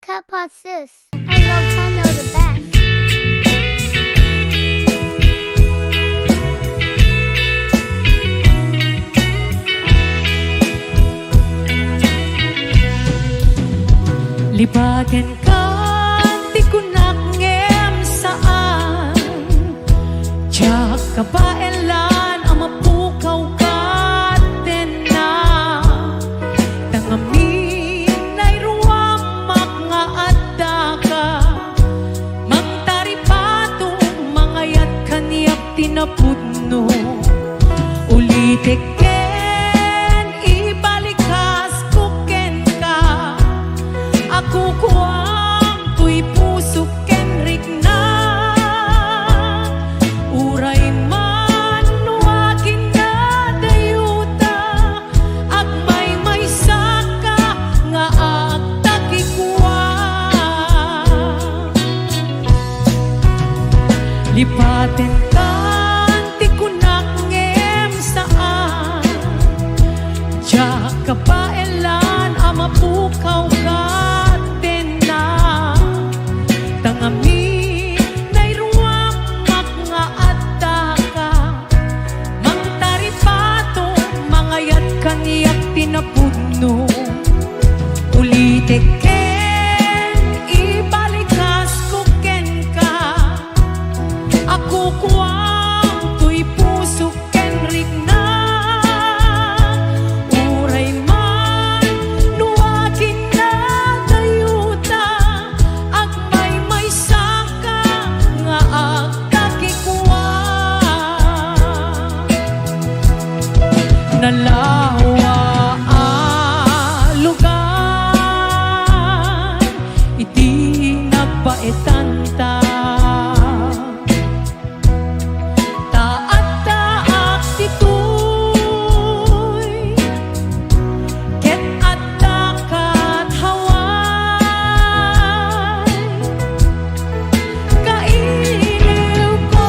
Cut pause this. I love Tono the best. Libagan ka, di ko nakngem saan. Tiyak ka ba elan, ang mapukaw ka na. Tangamin ay ruwang mga ka. Mang taripato, mga yat kaniyap tinapudno. Ulitik kukuang tuy puso kenrik na uray man nuagin na dayuta ag may saka nga agtakikuwa lipaten kan ti kunak ngem saan diyak ka pa elan amapukaw ka tangami nay ruwang nga adaka mang taripato mga yat kaniyak tinapudno ulitek ken ibalikas ko ken ka ako kuwang tuy puso ken rigna uray man nuagin na dayuta ag may saka nga agtakikuwa nalawa lugar iti nagpaetanta taat taak titoy ket addakat haway kailiw ko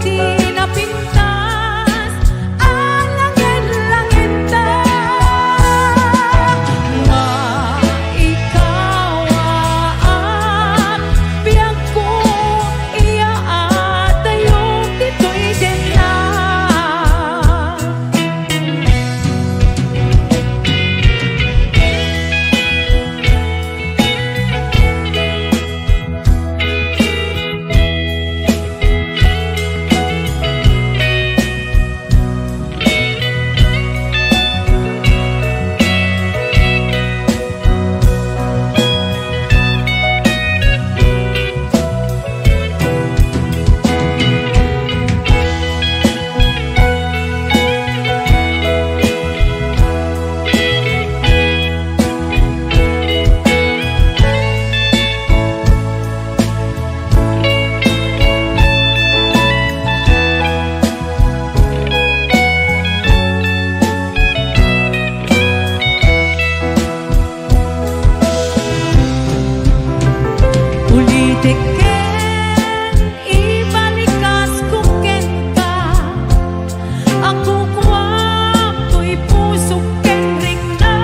di napintas alangin-langin ta nga ikaw at biyag ko iya at ayong dito'y din na ulitik ken ibalikas ko ken ka ako kuwang tuy puso ken rigna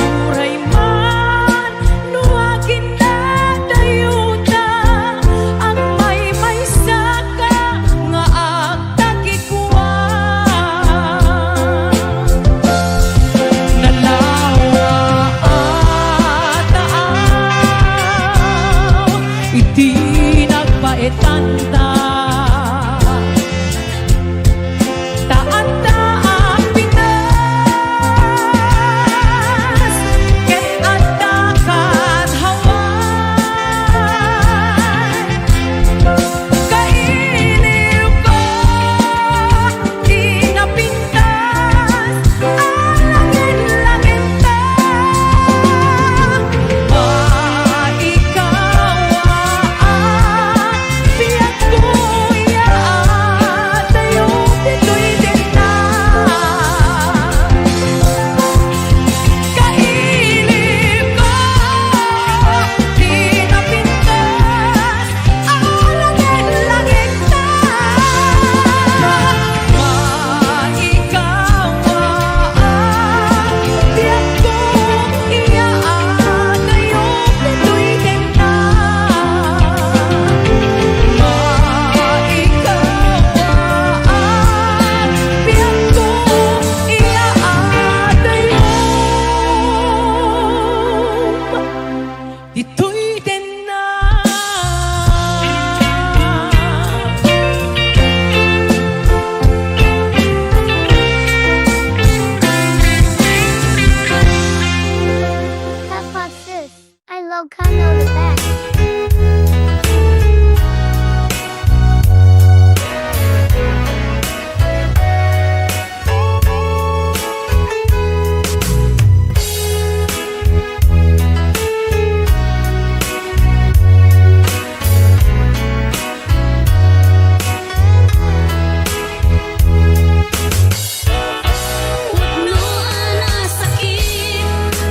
uray man nuagin na dayuta ang may saka nga agtakikuwa nalawa iti nagpaetanta taat taak Pinas ket addakat haway kailiw ko di napintas alangin-langin ta ikaw at biyag ko Ilocano the best. Putno ana sakit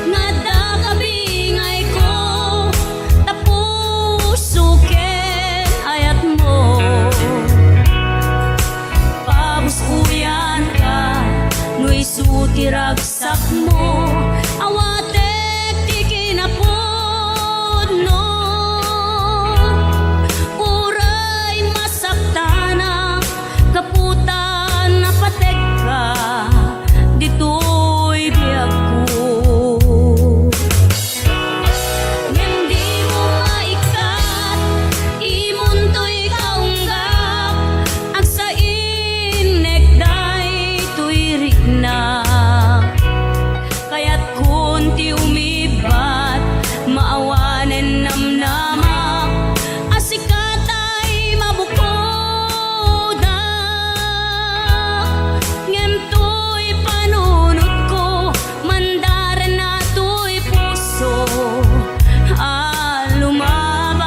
nga dagabingay ko, tapusuken ayat mo. Pabus-uyan ka, nu'y sutiragsak mo, awatek ti kinapudno. Uray masaktana, kaputan na patek ka, dito'y biyag ko. Ngem di mo maikat, imon to'y kaunggap, ag sa inekday to'y rikna. Kaya't kunti umibat, maawanen namnamak, asikatay mabukoda. Ngem to'y panunot ko, mandaren na to'y puso, lumaban.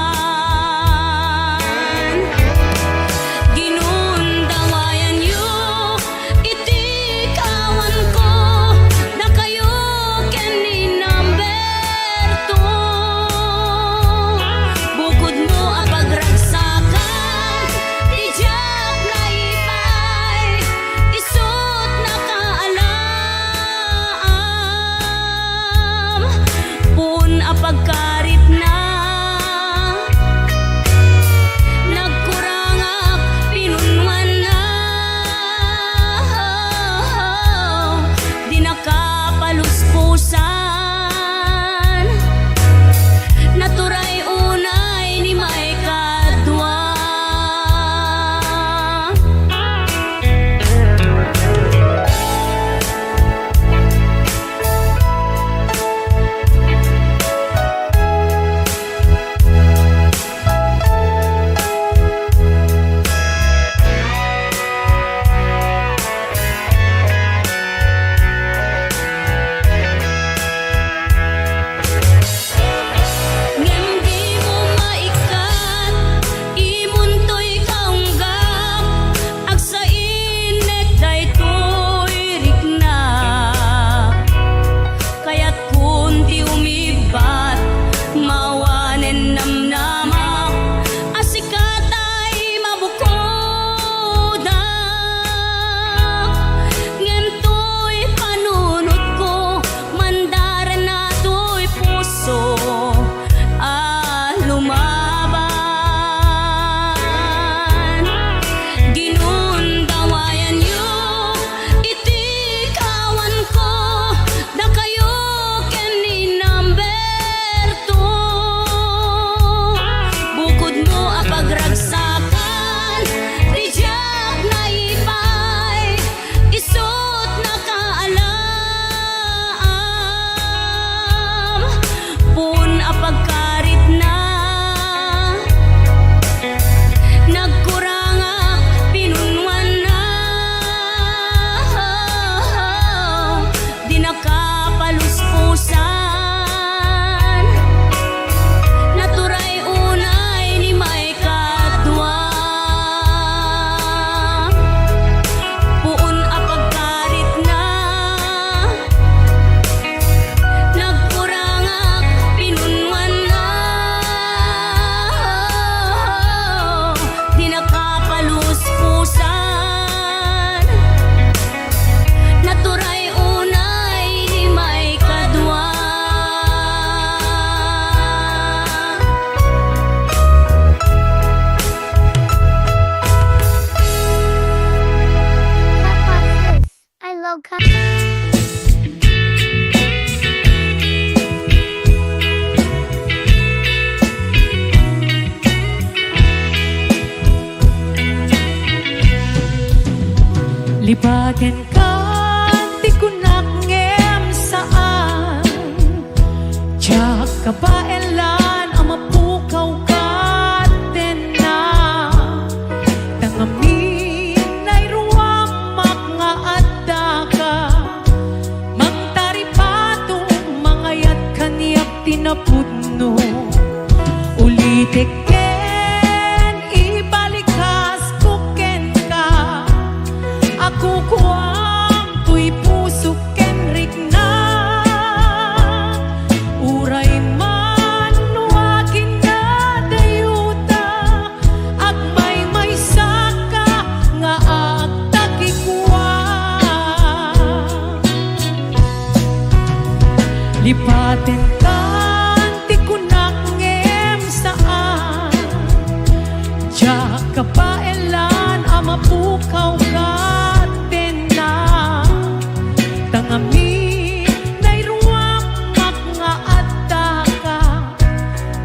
Ginundawayan yu, iti kawan ko, na kayo ken ni number 2. Bukod mo ang pagragsakan, tijak na ipay, isut na kaalaam. Pun a pagkarit na, nagkurangak pinunwan na, di nakapaluspusan, naturay unay ni may kadwa. Ngem di mo maikat, imon to'y kaunggap, ag sa inekday to'y rikna. Kaya't kunti umibat, maawanen namnamak, asikatay mabukoda. Ngem to'y panunot ko, mandaren na to'y puso, lumaban. Ginundawayan yu, iti kawan ko, na kayo ken ni number 2. Bukod mo ang pagragsakan, tijak na ipay, isut na kaalaam. Pun a pagkarit na, nagkurangak pinunwan na, di nakapaluspusan, naturay unay ni may kadwa. Puon a pagkarit na, nagkurangak pinunwan na, di nakapaluspusan, naturay unay ni may kadwa. Ilocano. Libagan ka, di ko nakngem saan, tiyak ka ba ela tinapudno. Ulitek ken ibalikas kuken ka. Ako kuam tuy puso ken rikna. Uray man nuagin na dayuta. Agmay saka nga agtakikwa. Lipaten kan ti kunak ngem saan. Diya kapaelan amapukaw katen na. Tangami nairuwak nga adda ka.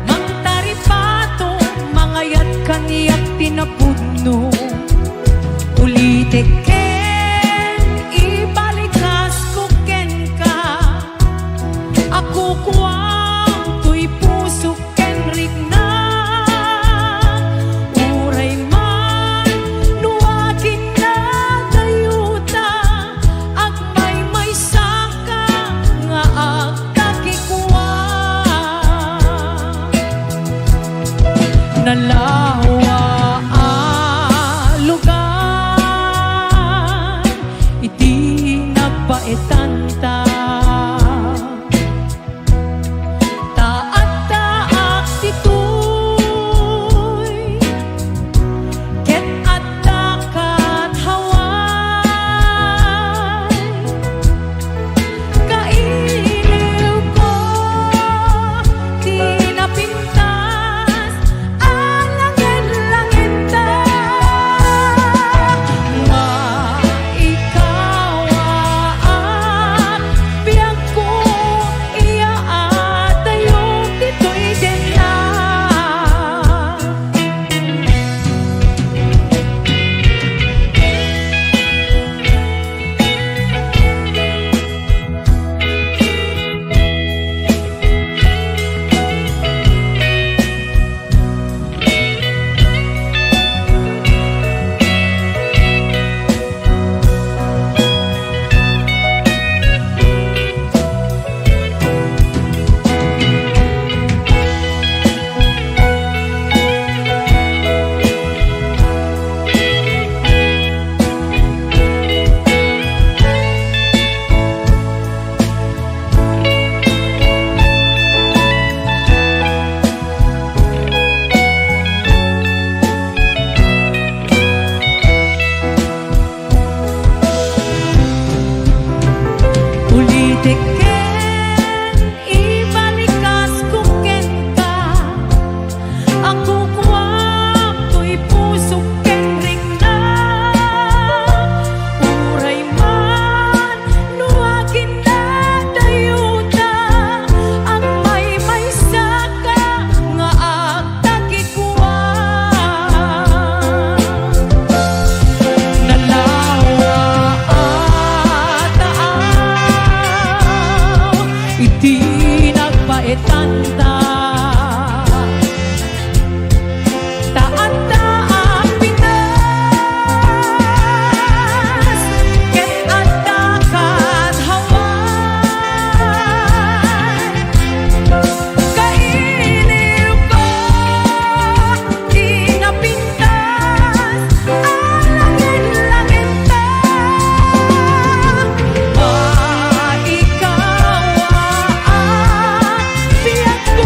Mangtaripato mangayat kaniyak tinapudno. Ulitek ken ibalikas kuken ka. Ako kuam tuy puso ken rikna. Uray man nuagin na dayuta. Agmay saka nga agtakikwa. Nalawa lugar iti nagpaetanta. Taat-taak ditoy ket adda kat haway. Kailiw ko di napintas alangin-langin ta. Maikawa biyag ko iya atayong dito'y din na. Ulitek ken ibalikas kuken ka. Ako kuam tuy puso ken rikna. Uray man nuagin na dayuta. Agmay saka nga agtakikwa. Nalawa ataaw iti nagpaetanta. Taat-taak Pinas ket adda kat haway. Kailiw ko di napintas alangin-langin ta. Maikawa biyag ko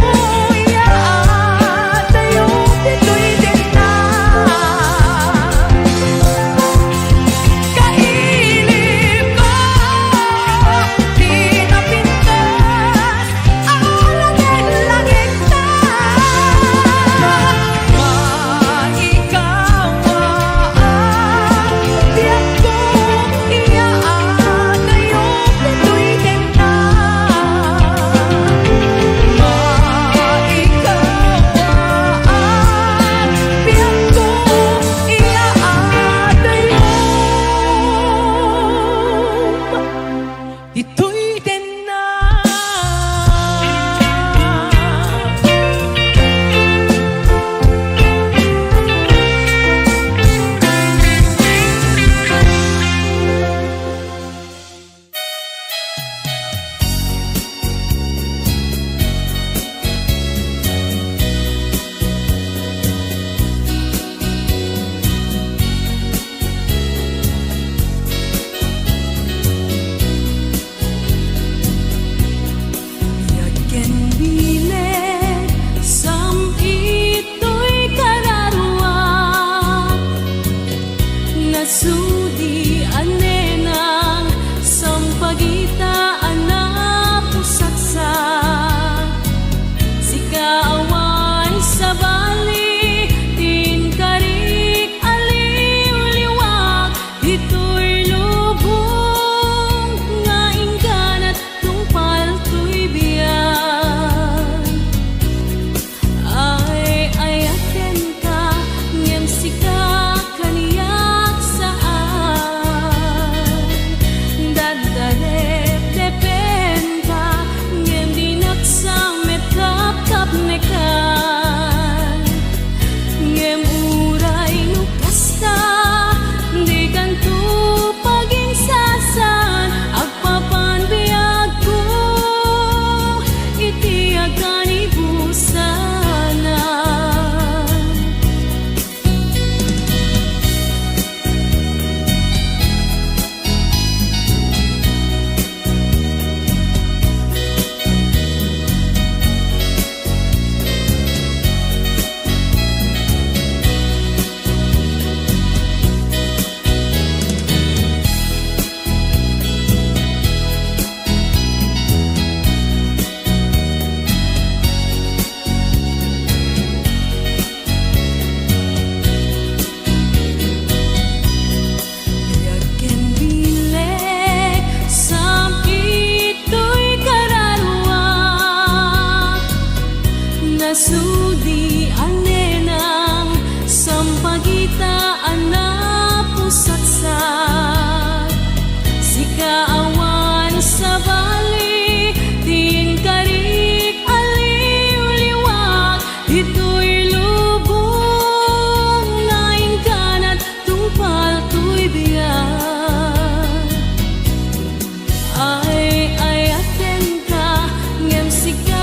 kanibusanan. Sudi anenang sampagitaan na pusatsat sikaawan sa bali din karik aliw-liwat ito'y lubong laing kanat tungpal to'y biyak ay aten ka ngem sika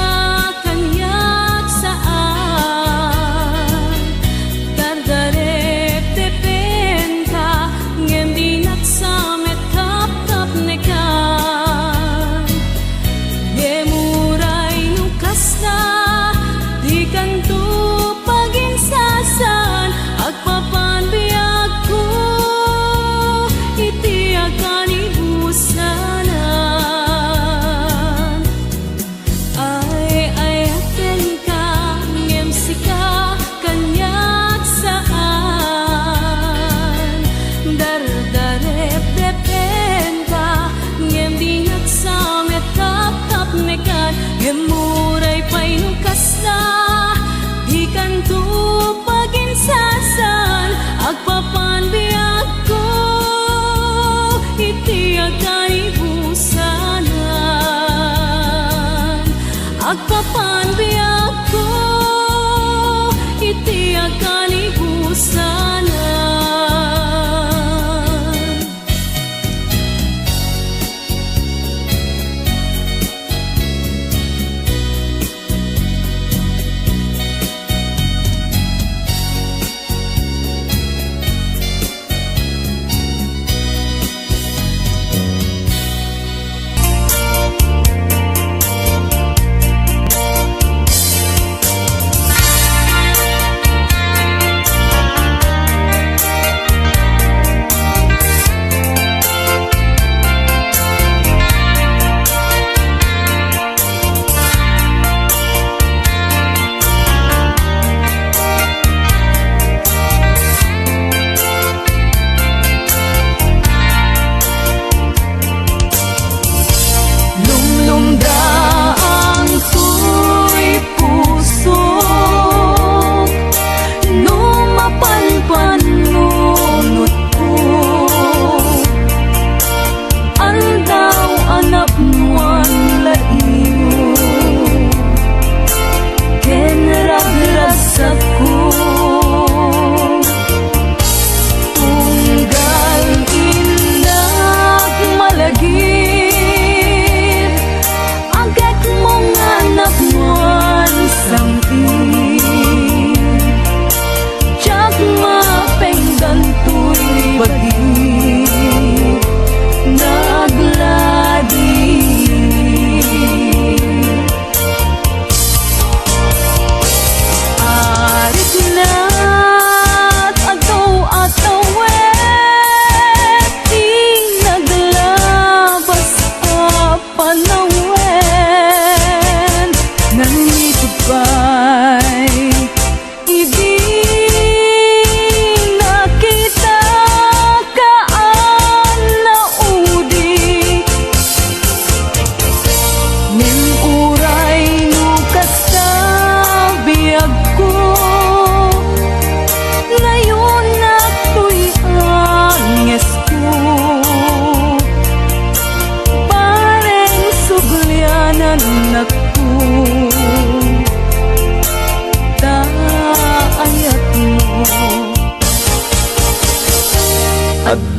gemuray pa'y nukas na di kanto paginsasan agpapan biag ko iti kanibusanan agpapan biag ko iti kanibusanan.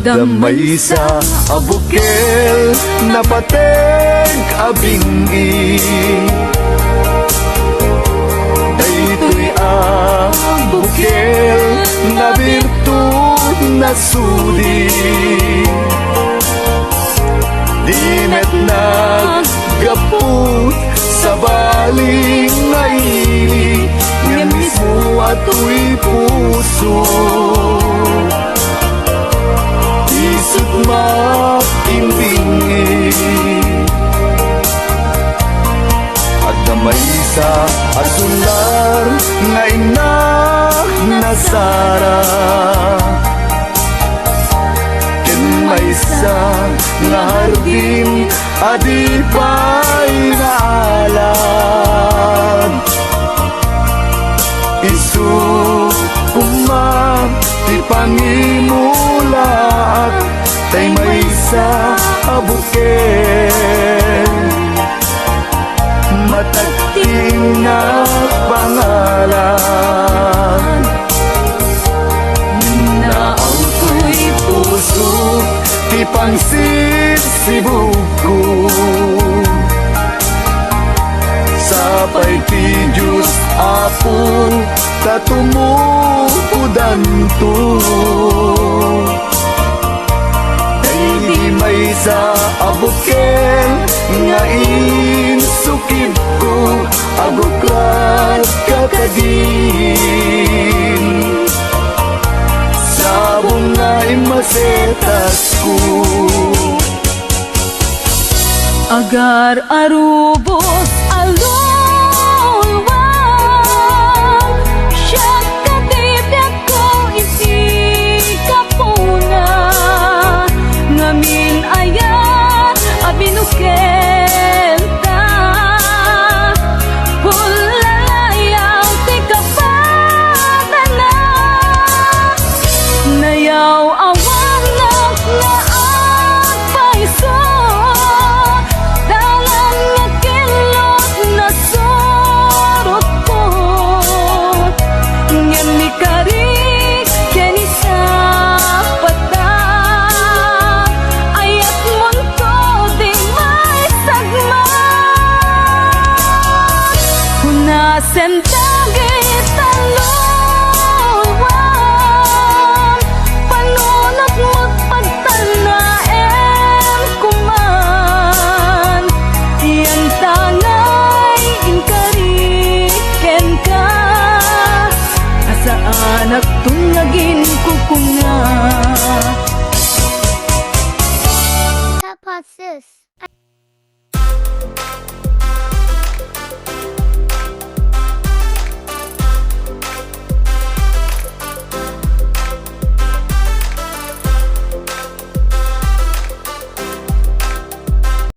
Damay sa abukel napateg abingi masudi di met naggapot sa baling naili nga mismo ato'y puso isut makimbingi at damay sa asular nga inak na Sara ken may sa nga hardin adi pa'y naalam isu kumang ti pangimulaat tay may sa abuken matagting na pangalan naaw ko'y puso ti pangsisibog ko sapay ti Diyos Apo tatumukudan to di may sa abuken nga insukib ko abuklat kakadin sabong nga imasetas ko Agar arubos alulwang siya katibyak ko iti kapuna ngamin ayat abinuken ta pulalayaw ti kapatana nayaw awanak na at paiso dalan nga kilot na surot ko ngem ni karik ken isa pata ayat munto di may sagma hunasen dagit talulwang panunot mo't pagtanaem kuman iyan tangay inkariken ka asaan agtungagin kukunga Papa sis.